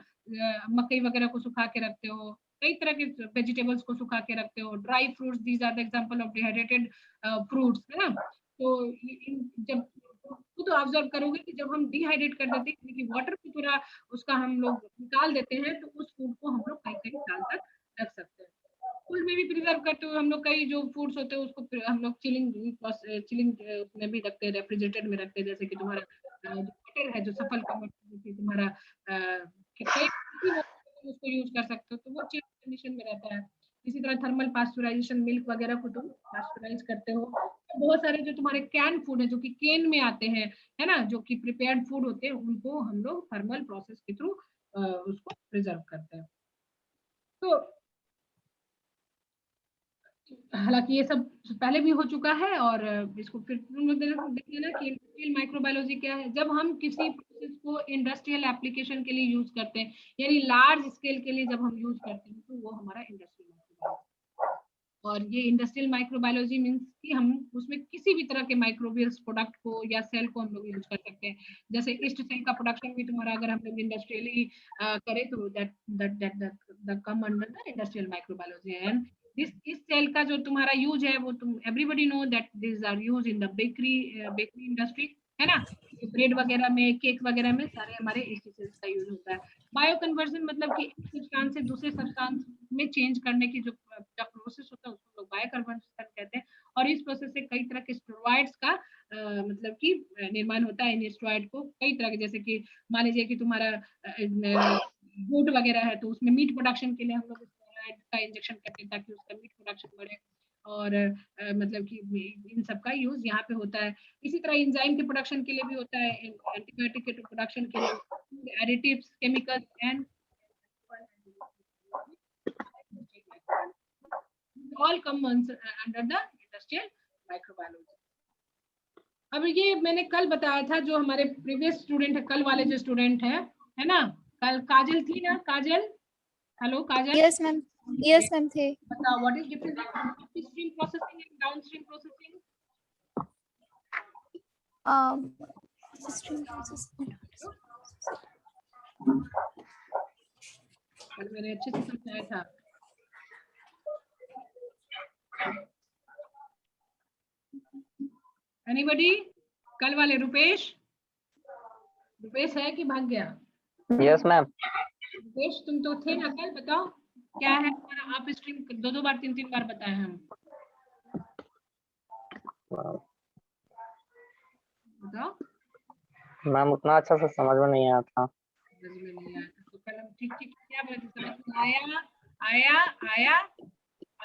मकई वगैरह को सुखा के रखते हो, कई तरह के वेजिटेबल्स को सुखा के रखते हो, dry fruits, these are the example of dehydrated fruits, है ना। तो जब तो ऑब्जर्व करोगे कि जब हम डिहाइड्रेट कर देते हैं, क्योंकि वाटर को पूरा उसका हम लोग निकाल देते हैं, तो उस फूड को हम लोग कई साल तक रख सकते हैं। फूड में भी प्रिजर्व करते हुए हम लोग कई जो फूड्स होते हैं उसको हम लोग चिलिंग में भी रखते हैं, रेफ्रिजरेटर में रखते हैं। जैसे कि तुम्हारा मटर है, जो सफल का मटर तुम्हारा उसको यूज कर सकते हो, तो वो चिल कंडीशन में रहता है। इसी तरह थर्मल पास्चुराइजेशन, मिल्क वगैरह को तुम पास्चुराइज करते हो। तो बहुत सारे जो तुम्हारे कैन फूड है, जो कि केन में आते हैं, है ना, जो कि प्रिपेयर्ड फूड होते हैं, उनको हम लोग थर्मल प्रोसेस के थ्रू उसको प्रिजर्व करते हैं। तो हालांकि ये सब पहले भी हो चुका है, और इसको फिर देखिए ना कि इंडस्ट्रियल माइक्रोबायोलॉजी क्या है। जब हम किसी प्रोसेस को इंडस्ट्रियल एप्लीकेशन के लिए यूज करते हैं, यानी लार्ज स्केल के लिए जब हम यूज करते हैं, तो वो हमारा इंडस्ट्रियल माइक्रोबायोलॉजी। और ये इंडस्ट्रियल माइक्रोबायोलॉजी मींस कि हम उसमें किसी भी तरह के माइक्रोबियल्स प्रोडक्ट को या सेल को हम लोग यूज कर सकते हैं। जैसे ईस्ट सेल का प्रोडक्शन भी तुम्हारा अगर हम लोग इंडस्ट्रियली करें, तो that come under the industrial microbiology. And इस सेल का जो तुम्हारा यूज है, वो तुम everybody know that this are use in the bakery industry, है ना। ब्रेड वगैरह में, केक वगैरह में सारे हमारे इसी सेल्स का यूज होता है। बायो कन्वर्जन मतलब कि एक सब्सटेंस से दूसरे सब्सटेंस में चेंज करने की जो प्रोसेस होता है, उसको लोग बायो कन्वर्जन कहते हैं। और इस प्रोसेस से कई तरह के स्टेरॉइड्स का मतलब कि निर्माण होता है। इन स्टेरॉइड को कई तरह के, जैसे कि मान लीजिए कि तुम्हारा गुड वगैरह है, तो उसमें मीट प्रोडक्शन के लिए हम लोग का इंजेक्शन करते हैं ताकि उसका मीट प्रोडक्शन बढ़े। और मतलब कि इन सब का यूज यहाँ पे होता है। इसी तरह एंजाइम के प्रोडक्शन के लिए भी होता है, एंटीबायोटिक के प्रोडक्शन के लिए, additives, chemicals and all come under the industrial microbiology. अब ये मैंने कल बताया था, जो हमारे प्रीवियस स्टूडेंट है, कल वाले जो स्टूडेंट है ना, कल काजल थी ना, काजल, हेलो काजल। यस मैम, यस मैम थे। बताओ what is difference between upstream processing and downstream processing? Upstream processing, कल मैंने अच्छे से समझाया था। एनीबॉडी? कल वाले रुपेश है कि भाग गया? Yes ma'am. रुपेश तुम तो थे ना कल, बताओ क्या है हमारा अपस्ट्रीम? दो बार तीन बार बताए हम, बताओ। मैम उतना अच्छा से समझ में नहीं आया था। समझ में नहीं आया तो कल हम ठीक क्या बोले थे? समझ में आया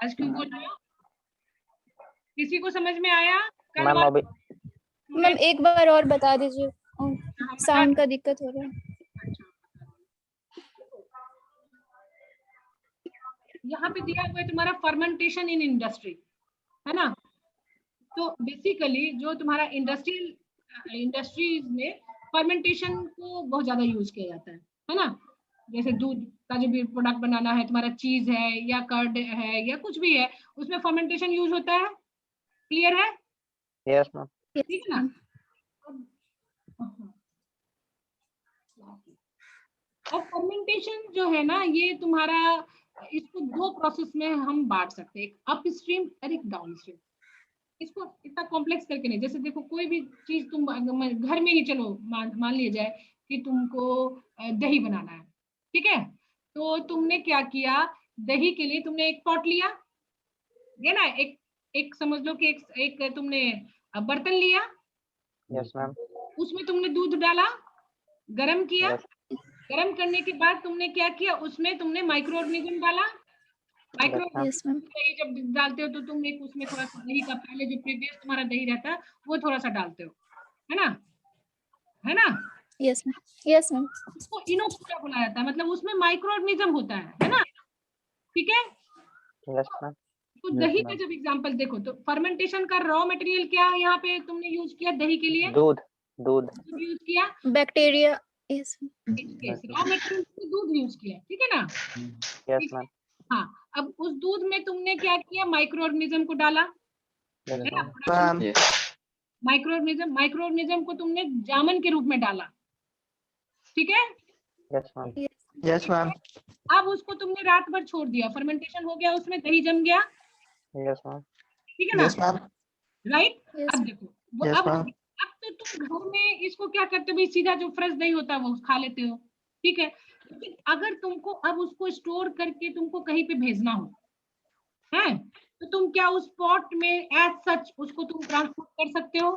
आज क्यों बोल रहे हो? किसी को समझ में आया? कल मैम अभी मैम एक बार और बता दीजिए, साउंड का दिक्कत हो रहा है। यहाँ पे दिया हुआ है तुम्हारा फर्मेंटेशन इन इंडस्ट्री, है ना। तो बेसिकली जो तुम्हारा इंडस्ट्रीज में फर्मेंटेशन को बहुत ज्यादा यूज किया जाता है ना। जैसे दूध का जो भी प्रोडक्ट बनाना है, तुम्हारा चीज है या कर्ड है या कुछ भी है, उसमें फर्मेंटेशन यूज होता है। क्लियर है? Yes ma'am. ठीक है ना। और फर्मेंटेशन जो है ना, ये तुम्हारा, इसको दो प्रोसेस में हम बांट सकते हैं, एक अप स्ट्रीम और एक डाउन स्ट्रीम। इसको इतना कॉम्प्लेक्स करके नहीं, जैसे देखो कोई भी चीज तुम घर में ही, चलो मान लिया जाए कि तुमको दही बनाना है, ठीक है। तो तुमने क्या किया, दही के लिए तुमने एक पॉट लिया, ये ना, एक समझ लो कि एक तुमने बर्तन लिया। Yes ma'am. उसमें तुमने दूध डाला, गरम किया। गरम करने के बाद तुमने क्या किया, उसमें तुमने माइक्रो ऑर्गेनिज्म डाला। माइक्रो दही जब डालते हो तो तुम एक उसमें थोड़ा सा दही का, पहले जो प्रीवियस तुम्हारा दही रहता है वो थोड़ा सा डालते हो, है ना, है ना। Yes ma'am. Yes ma'am. उसको इनोकुलम बोला जाता है, मतलब उसमें माइक्रो ऑर्गेनिज्म होता है ना, ठीक है। Yes ma'am. तो दही का जब एग्जांपल देखो, तो फर्मेंटेशन का रॉ मटेरियल क्या है यहाँ पे तुमने यूज किया दही के लिए? दूध। दूध यूज किया, बैक्टीरिया। यस रॉ मटेरियल दूध यूज किया, ठीक है ना। Yes ma'am. हाँ, अब उस दूध में तुमने क्या किया, माइक्रो ऑर्गेनिज्म को डाला, है ना। माइक्रो ऑर्गेनिज्म को तुमने जामन के रूप में डाला, ठीक है। Yes ma'am. Yes ma'am. अब उसको तुमने रात भर छोड़ दिया, फर्मेंटेशन हो गया, उसमें दही जम गया, यस मैम। ठीक है ना। Yes ma'am. राइट। Yes. अब देखो वो Yes, अब ma'am. तो तुम घर में इसको क्या करते हो भाई, सीधा जो फ्रेश दही होता है वो खा लेते हो, ठीक है। लेकिन अगर तुमको अब उसको स्टोर करके तुमको कहीं पे भेजना हो, है, तो तुम क्या उस पॉट में एज सच उसको तुम ट्रांसपोर्ट कर सकते हो?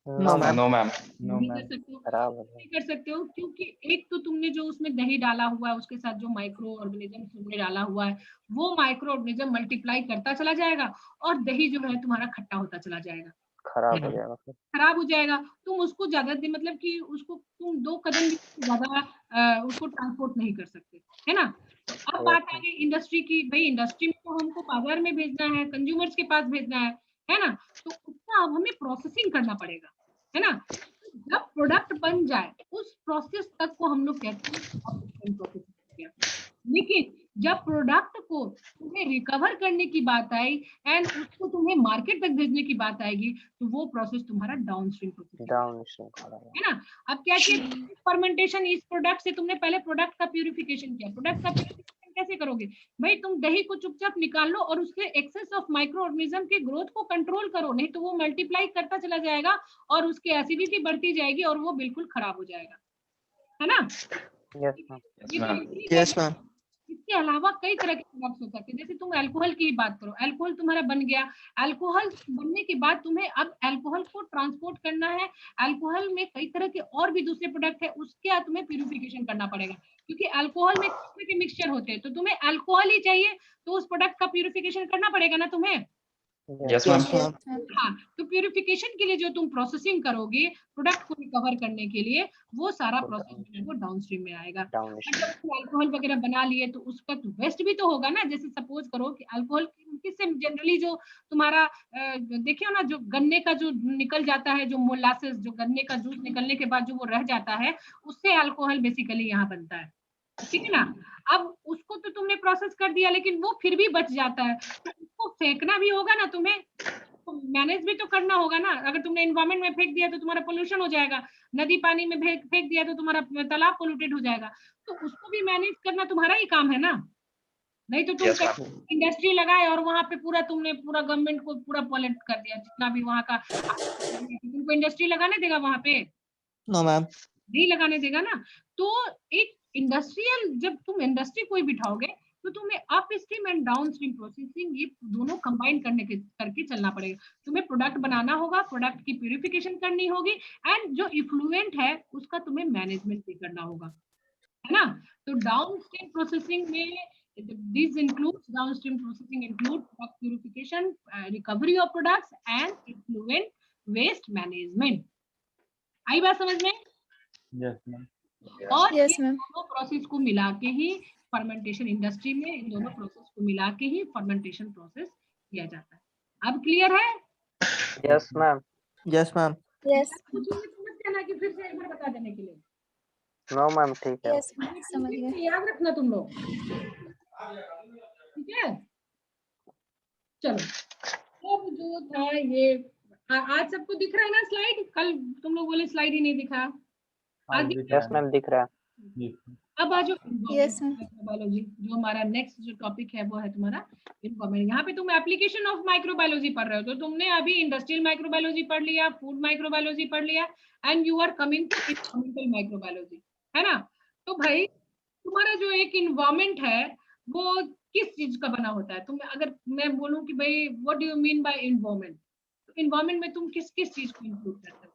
No ma'am. No ma'am. नहीं कर सकते हो, खराब हो नहीं कर सकते हो, क्योंकि एक तो तुमने जो उसमें दही डाला हुआ है, उसके साथ जो माइक्रो ऑर्गेनिज्म तुमने डाला हुआ है, वो माइक्रो ऑर्गेनिज्म मल्टीप्लाई करता चला जाएगा और दही जो है तुम्हारा खट्टा होता चला जाएगा, खराब हो जाएगा फिर। खराब हो जाएगा। तुम उसको ज्यादा दिन, मतलब कि उसको तुम 2 कदम भी ज्यादा उसको ट्रांसपोर्ट नहीं कर सकते, है ना। तो अब बात आ गई इंडस्ट्री की, भाई इंडस्ट्री में तो हमको बाजार में भेजना है, कंज्यूमर्स के पास भेजना है ना। तो उसका अब हमें प्रोसेसिंग करना पड़ेगा, है ना। जब प्रोडक्ट बन जाए उस प्रोसेस तक को हम लोग कहते हैं प्रोसेसिंग। लेकिन जब प्रोडक्ट को तुम्हें रिकवर करने की बात आई एंड उसको तुम्हें मार्केट तक भेजने की बात आएगी, तो वो प्रोसेस तुम्हारा डाउनस्ट्रीम प्रोसेस है ना। अब क्या किया, फर्मेंटेशन इस प्रोडक्ट से तुमने पहले प्रोडक्ट का प्यूरिफिकेशन किया। प्रोडक्ट का प्यूरिफिकेशन कैसे करोगे भाई, तुम दही को चुपचाप निकाल लो और उसके एक्सेस ऑफ माइक्रो ऑर्गेनिज्म के ग्रोथ को कंट्रोल करो, नहीं तो वो मल्टीप्लाई करता चला जाएगा और उसकी एसिडिटी बढ़ती जाएगी और वो बिल्कुल खराब हो जाएगा, है ना। Yes ma'am. इसके अलावा कई तरह के प्रोडक्ट्स हो सकते हैं, जैसे तुम अल्कोहल की बात करो, अल्कोहल तुम्हारा बन गया, अल्कोहल बनने के बाद तुम्हें अब अल्कोहल को ट्रांसपोर्ट करना है। अल्कोहल में कई तरह के और भी दूसरे प्रोडक्ट है, उसके तुम्हें प्यूरिफिकेशन करना पड़ेगा, क्योंकि अल्कोहल में कई तरह के मिक्सचर होते हैं, तो तुम्हें अल्कोहल ही चाहिए तो उस प्रोडक्ट का प्यूरिफिकेशन करना पड़ेगा ना तुम्हें। Yes ma'am. हाँ, तो प्यूरिफिकेशन के लिए जो तुम प्रोसेसिंग करोगे प्रोडक्ट को रिकवर करने के लिए, वो सारा प्रोसेस वो डाउनस्ट्रीम में आएगा। जब तुम अल्कोहल वगैरह बना लिए तो उसका तो वेस्ट भी तो होगा ना। जैसे सपोज करो कि अल्कोहल किससे जनरली जो तुम्हारा देखियो ना, जो गन्ने का जो निकल जाता है, जो मोलासेस, जो गन्ने का जूस निकलने के बाद जो वो रह जाता है, उससे अल्कोहल बेसिकली यहाँ बनता है, ठीक है ना। अब उसको तो तुमने प्रोसेस कर दिया, लेकिन वो फिर भी बच जाता है, तो उसको फेंकना भी होगा ना तुम्हें, तो मैनेज भी तो करना होगा ना। अगर तुमने एनवायरमेंट में फेंक दिया तो तुम्हारा पोल्यूशन हो जाएगा, नदी पानी में फेंक दिया तो तुम्हारा तालाब पोल्यूटेड हो जाएगा, तो उसको भी मैनेज करना तुम्हारा ही काम है ना। नहीं तो तुम इंडस्ट्री लगाए और वहां पे पूरा तुमने पूरा गवर्नमेंट को पूरा पॉल्यूट कर दिया, जितना भी वहां का, तुमको इंडस्ट्री लगाने देगा वहां पे? No ma'am. नहीं लगाने देगा ना। तो एक इंडस्ट्रियल, जब तुम इंडस्ट्री कोई बिठाओगे तो तुम्हें up stream and down stream processing, ये दोनों कंबाइन करके चलना पड़ेगा। तुम्हें प्रोडक्ट बनाना होगा, प्रोडक्ट की प्यूरिफिकेशन करनी होगी, एंड जो इफ्लुएंट है उसका तुम्हें मैनेजमेंट भी करना होगा, है ना। तो डाउन स्ट्रीम प्रोसेसिंग में these includes downstream processing include product purification, recovery of products and effluent waste management। आई बात समझ में? Yes ma'am. और Yes, ये ma'am. दोनों प्रोसेस को मिला के ही फर्मेंटेशन इंडस्ट्री में इन दोनों प्रोसेस को मिला के ही फर्मेंटेशन प्रोसेस किया जाता है। अब क्लियर है? Yes ma'am. Yes ma'am. Yes पूछूंगी तो मत कहना कि फिर से एक बार बता देने के लिए। नो मैम ठीक है। यस समझ गए। याद रखना तुम लोग, ठीक है? चलो अब जो था ये आज सबको दिख रहा है ना स्लाइड? कल तुम लोग बोले स्लाइड ही नहीं दिखा, आज दिख रहा है? यस मैम दिख रहा है। अब आ जाओ Yes, ma'am. माइक्रोबायोलॉजी, जो हमारा नेक्स्ट जो टॉपिक है वो है तुम्हारा इन्वायरमेंट। यहाँ पे तुम एप्लीकेशन ऑफ माइक्रोबायोलॉजी पढ़ रहे हो, तो तुमने अभी इंडस्ट्रियल माइक्रोबायोलॉजी पढ़ लिया, फूड माइक्रोबायोलॉजी पढ़ लिया, and you are coming to environmental microbiology, है ना? तो भाई तुम्हारा जो एक इन्वायरमेंट है वो किस चीज का बना होता है? तुम अगर मैं बोलूं कि भाई what do you mean by environment, तो इन्वायरमेंट में तुम किस किस चीज को इंक्लूड करते हो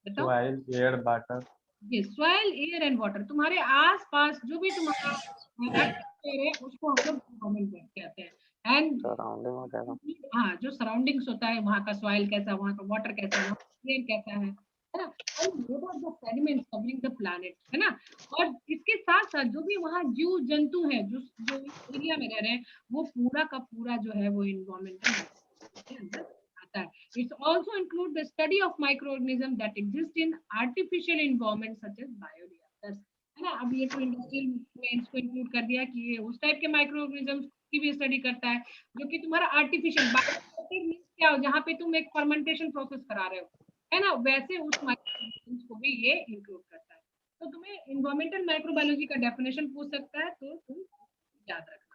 बताओ? Soil, air, water. ये सॉइल, एयर एंड वाटर, तुम्हारे आसपास जो भी तुम्हारा एटमॉस्फेयर है उसको हम लोग एनवायरनमेंट कहते हैं। एंड सराउंडिंग हो जाएगा। हाँ, जो सराउंडिंग्स होता है, वहाँ का सॉइल कैसा, वहाँ का वाटर कैसा, वहाँ का एयर कैसा है ना? And what are the sediments covering the planet, है ना? और इसके साथ साथ जो भी वहाँ जीव जंतु हैं जो जो एरिया में रह रहे हैं, वो पूरा का पूरा जो है वो इन्वायरमेंटल के अंदर आता है। It also include the study of microorganisms that exist in artificial environments such as bioreactors, है ना? अब ये तो इंडस्ट्रियल में इसको इंक्लूड कर दिया कि ये उस टाइप के माइक्रोऑर्गेनिजम्स की भी स्टडी करता है जो कि तुम्हारा आर्टिफिशियल बायोरिएक्टर मींस क्या हो, जहाँ पे तुम एक फर्मेंटेशन प्रोसेस करा रहे हो, है ना? वैसे उस माइक्रोऑर्गेनिजम्स को भी ये इंक्लूड करता है। तो तुम्हें एनवायरमेंटल माइक्रोबायोलॉजी का डेफिनेशन पूछ सकता है, तो तुम याद रखना।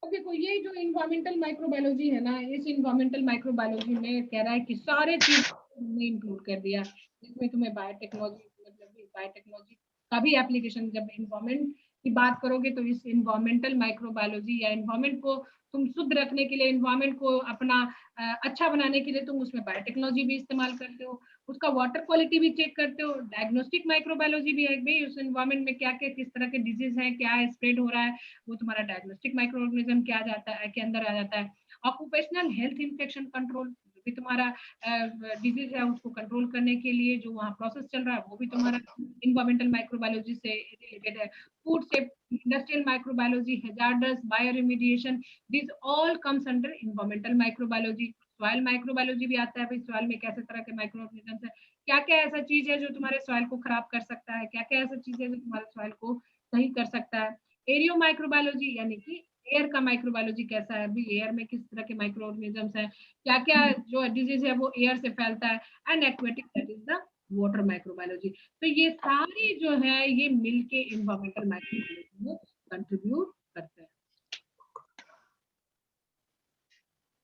अब देखो ये जो इन्वायरमेंटल माइक्रोबायोलॉजी है ना, इस इन्वायरमेंटल माइक्रोबायोलॉजी में कह रहा है कि सारे चीज ने इंक्लूड कर दिया, जिसमें तुम्हें बायोटेक्नोलॉजी, मतलब बायोटेक्नोलॉजी का भी एप्लीकेशन, जब इन्वायरमेंट की बात करोगे तो इस इन्वायरमेंटल माइक्रोबायोलॉजी या इन्वायरमेंट को तुम शुद्ध रखने के लिए, इन्वायरमेंट को अपना अच्छा बनाने के लिए तुम उसमें बायोटेक्नोलॉजी भी इस्तेमाल करते हो, उसका वाटर क्वालिटी भी चेक करते हो। डायग्नोस्टिक माइक्रोबायोलॉजी भी है भाई, उस एनवायरनमेंट में क्या क्या किस तरह के डिजीज है, क्या स्प्रेड हो रहा है, वो तुम्हारा डायग्नोस्टिक माइक्रोऑर्गेनिज्म क्या जाता है के अंदर आ जाता है। ऑक्यूपेशनल हेल्थ इन्फेक्शन कंट्रोल, जो भी तुम्हारा डिजीज है उसको कंट्रोल करने के लिए जो वहाँ प्रोसेस चल रहा है वो भी तुम्हारा इन्वायरमेंटल माइक्रोबायोलॉजी से रिलेटेड है। Food safety, industrial microbiology, hazards, bioremediation, this all comes under environmental microbiology. Soil microbiology भी आता है भाई, सॉइल में कैसे तरह के माइक्रोऑर्गेनिजम्स है, क्या क्या ऐसा चीज है जो तुम्हारे सॉइल को खराब कर सकता है, क्या क्या ऐसा चीज है जो तुम्हारे सॉइल को सही कर सकता है। एरियो माइक्रोबायोलॉजी यानी कि एयर का माइक्रोबायोलॉजी कैसा है, अभी एयर में किस तरह के माइक्रोऑर्गेनिजम्स हैं, क्या क्या जो डिजीज है वो एयर से फैलता है। And aquatic, that is the water microbiology. तो ये सारी जो है ये मिलके इन्वायरमेंटल माइक्रोबायोलॉजी में कंट्रीब्यूट करते हैं।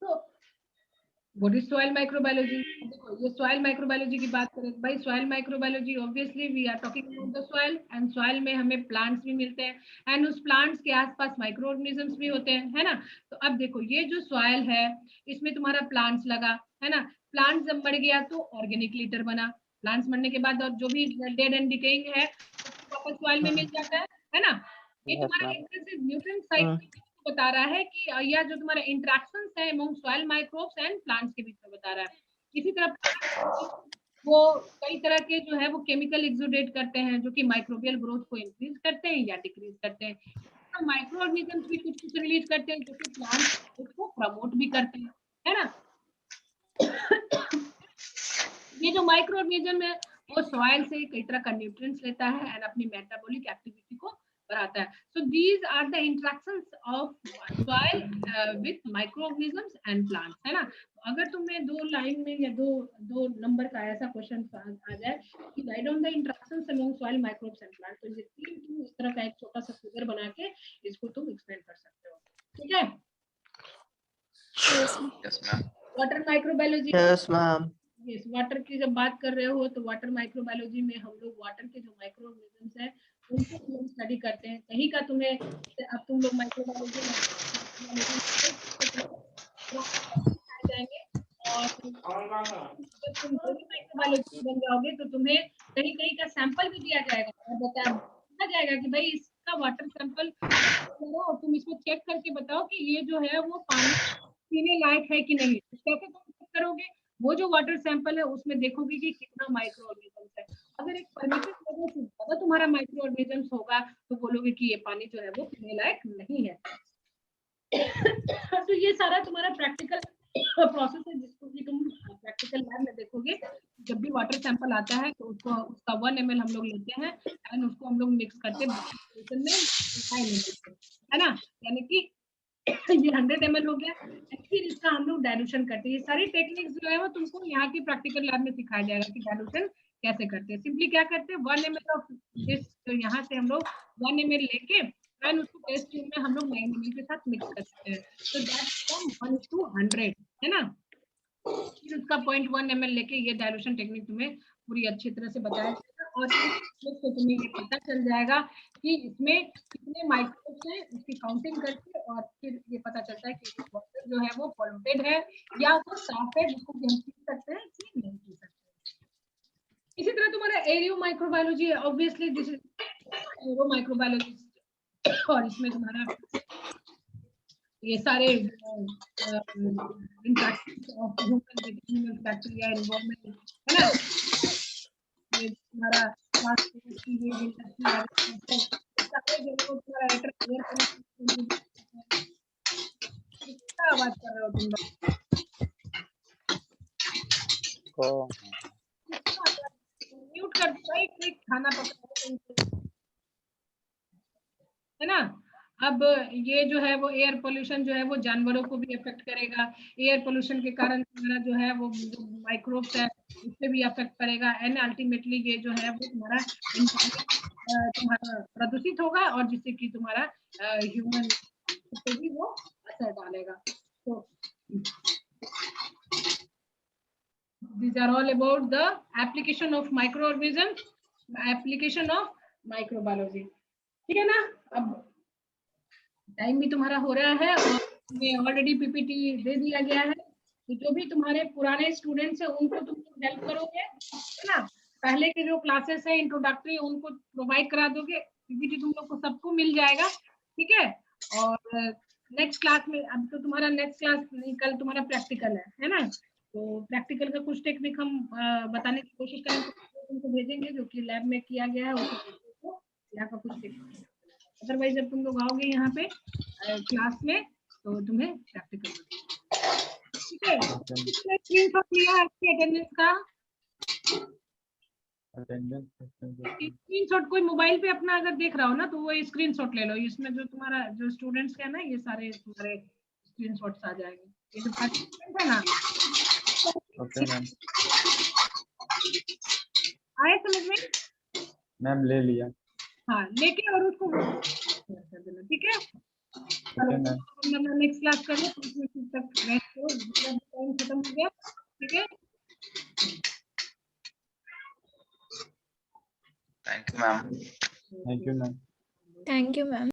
तो व्हाट इज सॉइल माइक्रोबायोलॉजी? देखो ये सॉइल माइक्रोबायोलॉजी की बात करें भाई, soil microbiology obviously we are talking about the soil, and soil में हमें प्लांट्स भी मिलते हैं, एंड उस प्लांट्स के आसपास माइक्रोऑर्गेनिजम्स भी होते हैं, है ना? तो अब देखो ये जो सॉइल है इसमें तुम्हारा प्लांट्स लगा, है ना? प्लांट जब मर गया तो ऑर्गेनिक लिटर बना, प्लांट्स मरने के बाद और जो भी डेड एंड डिकेइंग है वापस सॉइल में मिल जाता है ना? ये तुम्हारा इंटेंसिव न्यूट्रिएंट साइकिल बता रहा है कि या जो तुम्हारा इंटरेक्शंस है among soil microbes and plants के बीच में बता रहा है। इसी तरह वो कई तरह के जो है वो केमिकल एक्सुडेट करते हैं जो कि माइक्रोबियल ग्रोथ को इंक्रीज करते हैं या डिक्रीज करते हैं। तो माइक्रोऑर्गेनिजम्स भी कुछ कुछ रिलीज करते हैं जो कि प्लांट्स को प्रमोट भी करते हैं, है ना? ये जो माइक्रोऑर्गेनिज्म है वो सॉइल से कई तरह का न्यूट्रिएंट्स लेता है एंड अपनी मेटाबॉलिक एक्टिविटी को बढ़ाता है। So these are the interactions of soil with microorganisms and plants, है ना? तो अगर तुम्हें दो लाइन में या दो नंबर का ऐसा क्वेश्चन आ जाए कि write down the interactions among soil microbes and plants, तो ये तीन तुम इस तरह का एक छोटा सा फिगर बना के इसको तुम एक्सप्लेन कर सकते हो, ठीक है? Yes ma'am. Water microbiology, yes ma'am. Yes, water की जब बात कर रहे हो तो वाटर माइक्रोबायोलॉजी में हम लोग वाटर के जो माइक्रोऑर्गेनिजम्स हैं उनको हम स्टडी करते हैं। कहीं का तुम्हें अब तुम लोग माइक्रोबायोलॉजी जाएंगे और जब तुम माइक्रोबायोलॉजी बन जाओगे तो तुम्हें कहीं कहीं का सैंपल भी दिया जाएगा और बताया जाएगा कि भाई इसका वाटर सैंपल और तुम इसमें चेक करके बताओ कि ये जो है वो पानी पीने लायक है कि नहीं। कैसे तुम चेक करोगे? वो जो वाटर सैंपल है उसमें देखोगे कि कितना माइक्रोऑर्गेनिजम्स है। अगर एक परमिटेड लेवल से ज्यादा तुम्हारा माइक्रो ऑर्गेनिजम्स होगा तो बोलोगे कि ये पानी जो है वो पीने लायक नहीं है। तो ये सारा तुम्हारा प्रैक्टिकल प्रोसेस है जिसको कि तुम प्रैक्टिकल लैब में देखोगे। जब भी वाटर सैंपल आता है तो उसको उसका 1 ml हम लोग लेते हैं एंड उसको हम लोग मिक्स करते हैं है ना, यानी कि ये 100 ml हो गया। फिर इसका हम लोग डाइल्यूशन करते हैं। ये सारी टेक्निक्स जो है वो तुमको यहाँ की प्रैक्टिकल लैब में सिखाया जाएगा कि डाइल्यूशन कैसे करते हैं। सिंपली क्या करते हैं 1 ml ऑफ दिस, तो यहाँ से हम लोग 1 ml लेके एंड उसको टेस्ट ट्यूब में हम लोग 9 ml के साथ मिक्स करते हैं। तो दैट्स फ्रॉम 1 to 100 है ना। फिर उसका 0.1 ml लेके ये डाइल्यूशन टेक्निक तुम्हें पूरी अच्छी तरह से बताया जाएगा और तो तुम्हें ये पता चल जाएगा कि इसमें कितने माइक्रोब्स हैं उसकी काउंटिंग करके, और फिर ये पता चलता है कि वाटर जो है वो पॉल्यूटेड है या वो साफ है जिसको हम पी सकते हैं कि नहीं पी सकते। इसी तरह तुम्हारा एरियो माइक्रोबायोलॉजी है, ऑब्वियसली दिस इज एरियो माइक्रोबायोलॉजी, और इसमें तुम्हारा ये सारे interaction of human with human bacteria environment है ना। ये तुम्हारा कितना आवाज कर रहे हो तुम लोग? म्यूट कर दो भाई, कोई खाना पका है ना। अब ये जो है वो एयर पोल्यूशन जो है वो जानवरों को भी अफेक्ट करेगा। एयर पोल्यूशन के कारण तुम्हारा जो है वो माइक्रोब्स है उससे भी अफेक्ट करेगा एंड अल्टीमेटली ये जो है वो तुम्हारा प्रदूषित होगा और जिससे कि तुम्हारा ह्यूमन पे भी वो असर डालेगा। तो these are all about the application of microorganisms, application of microbiology। ठीक है ना। अब टाइम भी तुम्हारा हो रहा है और ऑलरेडी पीपीटी दे दिया गया है, तो जो भी तुम्हारे पुराने स्टूडेंट्स हैं उनको तुम हेल्प करोगे है ना। पहले के जो क्लासेस है इंट्रोडक्टरी उनको प्रोवाइड करा दोगे, पीपीटी तुम लोग को सबको मिल जाएगा ठीक है। और नेक्स्ट क्लास में, अब तो तुम्हारा नेक्स्ट क्लास नहीं, कल तुम्हारा प्रैक्टिकल है ना। तो प्रैक्टिकल का कुछ टेक्निक हम बताने की कोशिश करेंगे, तुमको भेजेंगे जो कि लैब में किया गया है उसको यहाँ का कुछ टेक्निक। अदरवाइज जब तुम लोग आओगे यहाँ पे क्लास में तो तुम्हें प्रैक्टिकल ठीक है। स्क्रीनशॉट लिया आपकी अटेंडेंस का, स्क्रीनशॉट कोई मोबाइल पे अपना अगर देख रहा हो ना तो वो स्क्रीनशॉट ले लो। इसमें जो तुम्हारा जो स्टूडेंट्स है ना ये सारे तुम्हारे स्क्रीनशॉट्स आ जाएंगे। ये जो पार्टिसिपेंट है ना आए समझ में मैम ले लिया। हाँ लेके और उसको कर देना ठीक है। नेक्स्ट क्लास करें तो उसमें तक रेस्ट हो, टाइम खत्म हो गया ठीक है। Thank you ma'am. Thank you ma'am. Thank you ma'am.